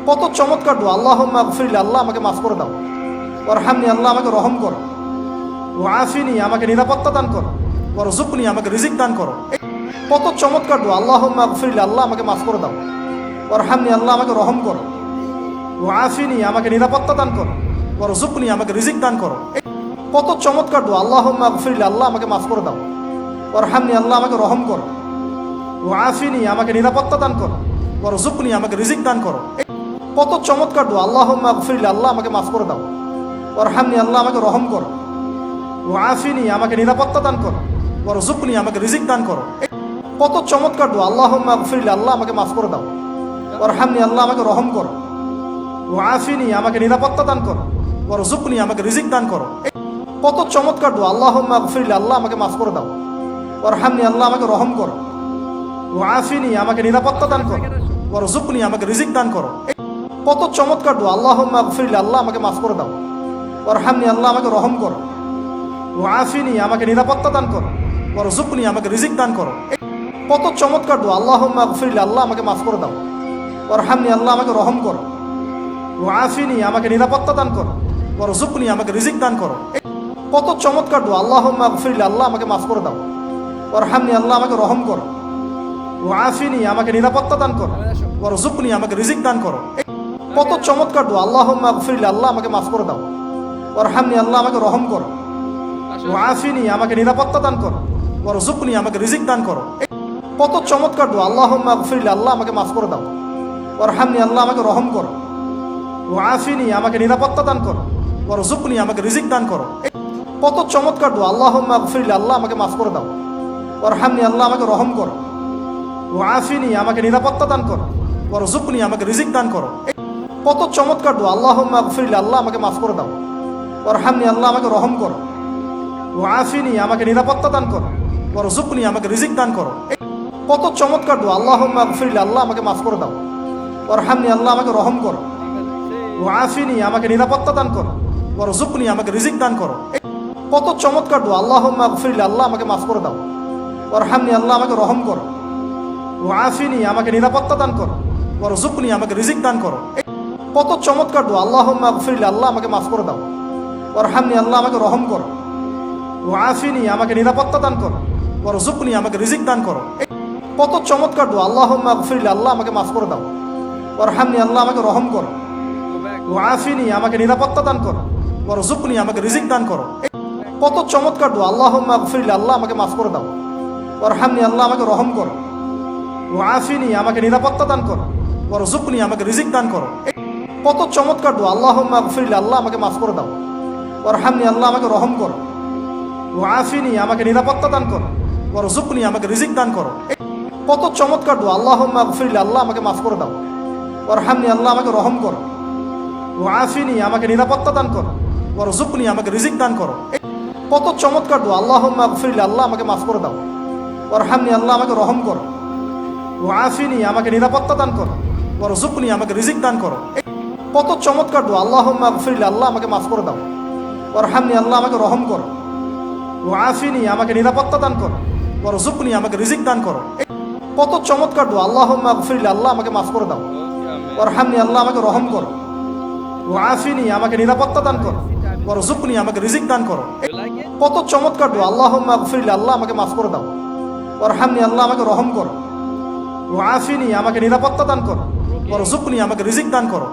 কত চমৎকার দোয়া, আল্লাহুম্মা গফিরলি, আল্লাহ আমাকে মাফ করে দাও। ওয়ারহামনি, আল্লাহ আমাকে রহম করো। ওয়াআফিনি, আমাকে নিরাপত্তা দান করো। ওয়ারযুকনি, আমাকে রিজিক দান করো। কত চমৎকার দোয়া, আল্লাহুম্মা গফিরলি, আল্লাহ আমাকে মাফ করে দাও। ওয়ারহামনি, আল্লাহ আমাকে রহম করো। ওয়াআফিনি, আমাকে নিরাপত্তা দান করো। ওয়ারযুকনি, আমাকে রিজিক দান করো। কত চমৎকার দোয়া, আল্লাহুম্মা গফিরলি, আল্লাহ আমাকে মাফ করে দাও। ওয়ারহামনি, আল্লাহ আমাকে রহম করো। ওয়াআফিনি, আমাকে নিরাপত্তা দান করো। ওয়ারযুকনি, আমাকে রিজিক দান করো। কত চমৎকার দোয়া, আল্লাহুম্মা গফিরলি, আল্লাহ আমাকে মাফ করে দাও। ওয়ারহামনি, আল্লাহ আমাকে রহম করো। ওয়াআফিনি, আমাকে নিরাপত্তা দান করো। ওয়ারযুকনি, আমাকে রিজিক দান করো। কত চমৎকার দোয়া, আল্লাহুম্মা গফিরলি, আল্লাহ আমাকে মাফ করে দাও। ওয়ারহামনি, আল্লাহ আমাকে রহম করো। ওয়াআফিনি, আমাকে নিরাপত্তা দান করো। ওয়ারযুকনি, আমাকে রিজিক দান করো। কত চমৎকার দোয়া, আল্লাহুম্মা গফিরলি, আল্লাহ আমাকে মাফ করে দাও। ওয়ারহামনি, আল্লাহ আমাকে রহম করো। ওয়াআফিনি, আমাকে নিরাপত্তা দান করো। ওয়ারযুকনি, আমাকে রিজিক দান করো। কত চমৎকার দোয়া, আল্লাহুম্মা গফিরলি, আল্লাহ আমাকে মাফ করে দাও। ওয়ারহামনি, আল্লাহ আমাকে রহম করো। ওয়াআফিনি, আমাকে নিরাপত্তা দান করো। ওয়ারযুকনি, আমাকে রিজিক দান করো। কত চমৎকার দোয়া, আল্লাহুম্মা গফিরলি, আল্লাহ আমাকে মাফ করে দাও। ওয়ারহামনি, আল্লাহ আমাকে রহম করো। ওয়াআফিনি, আমাকে নিরাপত্তা দান করো। ওয়ারযুকনি, আমাকে রিজিক দান করো। কত চমৎকার দোয়া, আল্লাহুম্মা গফিরলি, আল্লাহ আমাকে মাফ করে দাও। ওয়ারহামনি, আল্লাহ আমাকে রহম করো। ওয়াআফিনি, আমাকে নিরাপত্তা দান করো। ওয়ারযুকনি, আমাকে রিজিক দান করো। কত চমৎকার দোয়া, আল্লাহুম্মা গফিরলি, আল্লাহ আমাকে মাফ করে দাও। ওয়ারহামনি, আল্লাহ আমাকে রহম করো। ওয়াআফিনি, আমাকে নিরাপত্তা দান করো। ওয়ারযুকনি, আমাকে রিজিক দান করো। কত চমৎকার দোয়া, আল্লাহুম্মা গফিরলি, আল্লাহ আমাকে মাফ করে দাও। ওয়ারহামনি, আল্লাহ আমাকে রহম করো। ওয়াআফিনি, আমাকে নিরাপত্তা দান করো। ওয়ারযুকনি, আমাকে রিজিক দান করো। কত চমৎকার দোয়া, আল্লাহুম্মা গফিরলি, আল্লাহ আমাকে মাফ করে দাও। ওয়ারহামনি, আল্লাহ আমাকে রহম করো। ওয়াআফিনি, আমাকে নিরাপত্তা দান করো। ওয়ারযুকনি, আমাকে রিজিক দান করো। কত চমৎকার দোয়া, আল্লাহুম্মা গফিরলি, আল্লাহ আমাকে মাফ করে দাও। ওয়ারহামনি, আল্লাহ আমাকে রহম করো। ওয়াআফিনি, আমাকে নিরাপত্তা দান করো। ওয়ারযুকনি, আমাকে রিজিক দান করো। কত চমৎকার দোয়া, আল্লাহুম্মা গফিরলি, আল্লাহ আমাকে মাফ করে দাও। ওয়ারহামনি, আল্লাহ আমাকে রহম করো। ওয়াআফিনি, আমাকে নিরাপত্তা দান করো। ওয়ারযুকনি, আমাকে রিজিক দান করো। কত চমৎকার দোয়া, আল্লাহুম্মা গফিরলি, আল্লাহ আমাকে মাফ করে দাও। ওয়ারহামনি, আল্লাহ আমাকে রহম করো। ওয়াআফিনি, আমাকে নিরাপত্তা দান করো। ওয়ারযুকনি, আমাকে রিজিক দান করো। কত চমৎকার দোয়া, আল্লাহুম্মা গফিরলি, আল্লাহ আমাকে মাফ করে দাও। ওয়ারহামনি, আল্লাহ আমাকে রহম করো। ওয়াআফিনি, আমাকে নিরাপত্তা দান করো। ওয়ারযুকনি, আমাকে রিজিক দান করো। কত চমৎকার দোয়া, আল্লাহুম্মা গফিরলি, আল্লাহ আমাকে মাফ করে দাও। ওয়ারহামনি, আল্লাহ আমাকে রহম করো। ওয়াআফিনি, আমাকে নিরাপত্তা দান করো। ওয়ারযুকনি, আমাকে রিজিক দান করো। কত চমৎকার দোয়া, আল্লাহুম্মা গফিরলি, আল্লাহ আমাকে মাফ করে দাও। ওয়ারহামনি, আল্লাহ আমাকে রহম করো। ওয়াআফিনি, আমাকে নিরাপত্তা দান করো। ওয়ারযুকনি, আমাকে রিজিক দান করো। কত চমৎকার দোয়া, আল্লাহুম্মা গফিরলি, আল্লাহ আমাকে মাফ করে দাও। ওয়ারহামনি, আল্লাহ আমাকে রহম করো। ওয়াআফিনি, আমাকে নিরাপত্তা দান করো। ওয়ারযুকনি, আমাকে রিজিক দান করো। কত চমৎকার দোয়া, আল্লাহুম্মা গফিরলি, আল্লাহ আমাকে মাফ করে দাও। ওয়ারহামনি, আল্লাহ আমাকে রহম করো। ওয়াআফিনি, আমাকে নিরাপত্তা দান করো। ওয়ারযুকনি, আমাকে রিজিক দান করো। কত চমৎকার দোয়া, আল্লাহুম্মা গফিরলি, আল্লাহ আমাকে মাফ করে দাও। ওয়ারহামনি, আল্লাহ আমাকে রহম করো। ওয়াআফিনি, আমাকে নিরাপত্তা দান করো। ওয়ারযুকনি, আমাকে রিজিক দান করো। কত চমৎকার দোয়া, আল্লাহুম্মা গফিরলি, আল্লাহ আমাকে মাফ করে দাও। ওয়ারহামনি, আল্লাহ আমাকে রহম করো। ওয়াআফিনি, আমাকে নিরাপত্তা দান করো। ওয়ারযুকনি, আমাকে রিজিক দান করো। কত চমৎকার দোয়া, আল্লাহুম্মা গফিরলি, আল্লাহ আমাকে মাফ করে দাও। ওয়ারহামনি, আল্লাহ আমাকে রহম করো। ওয়াআফিনি, আমাকে নিরাপত্তা দান করো। ওয়ারযুকনি, আমাকে রিজিক দান করো। কত চমৎকার দোয়া, আল্লাহুম্মা গফিরলি, আল্লাহ আমাকে মাফ করে দাও। ওয়ারহামনি, আল্লাহ আমাকে রহম করো। ওয়াআফিনি, আমাকে নিরাপত্তা দান করো। ওয়ারযুকনি, আমাকে রিজিক দান করো।